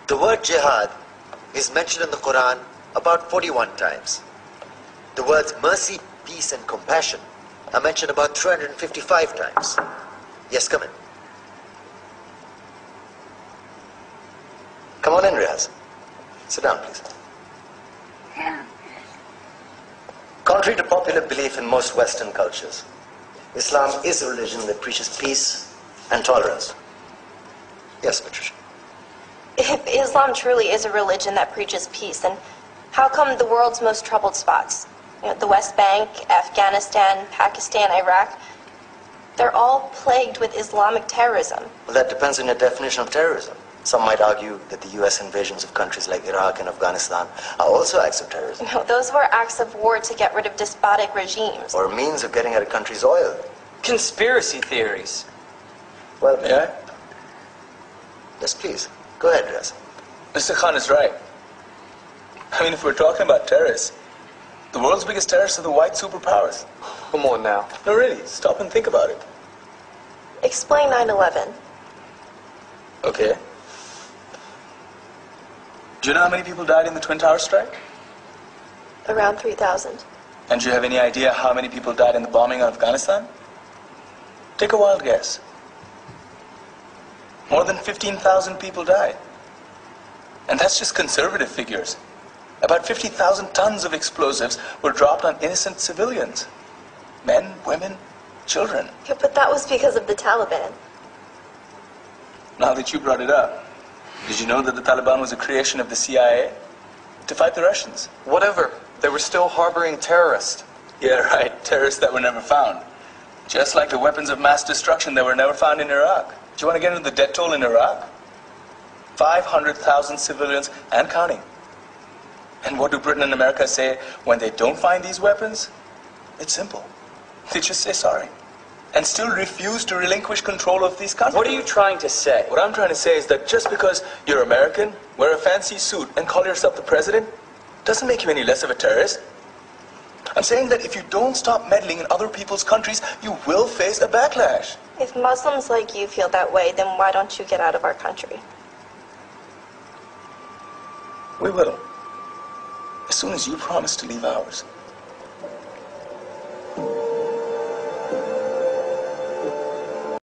The word jihad is mentioned in the Quran about 41 times. The words mercy, peace, and compassion are mentioned about 355 times. Yes, come in. Come on in, Riaz. Sit down, please. Contrary to popular belief in most Western cultures, Islam is a religion that preaches peace and tolerance. Yes, Patricia. If Islam truly is a religion that preaches peace, then how come the world's most troubled spots, the West Bank, Afghanistan, Pakistan, Iraq, they're all plagued with Islamic terrorism? Well, that depends on your definition of terrorism. Some might argue that the U.S. invasions of countries like Iraq and Afghanistan are also acts of terrorism. No, those were acts of war to get rid of despotic regimes. Or means of getting at a country's oil. Conspiracy theories. Well, Yeah? Yes, please. Go ahead, Riaz. Mr. Khan is right. I mean, if we're talking about terrorists, the world's biggest terrorists are the white superpowers. Come on now. No, really, stop and think about it. Explain 9/11. Okay. Do you know how many people died in the Twin Towers strike? Around 3,000. And do you have any idea how many people died in the bombing of Afghanistan? Take a wild guess. More than 15,000 people died. And that's just conservative figures. About 50,000 tons of explosives were dropped on innocent civilians. Men, women, children. Yeah, but that was because of the Taliban. Now that you brought it up, did you know that the Taliban was a creation of the CIA to fight the Russians? Whatever. They were still harboring terrorists. Yeah, right. Terrorists that were never found. Just like the weapons of mass destruction that were never found in Iraq. Do you want to get into the death toll in Iraq? 500,000 civilians and counting. And what do Britain and America say when they don't find these weapons? It's simple. They just say sorry. And still refuse to relinquish control of these countries. What are you trying to say? What I'm trying to say is that just because you're American, wear a fancy suit, and call yourself the president, doesn't make you any less of a terrorist. I'm saying that if you don't stop meddling in other people's countries, you will face a backlash. If Muslims like you feel that way, then why don't you get out of our country? We will. As soon as you promise to leave ours.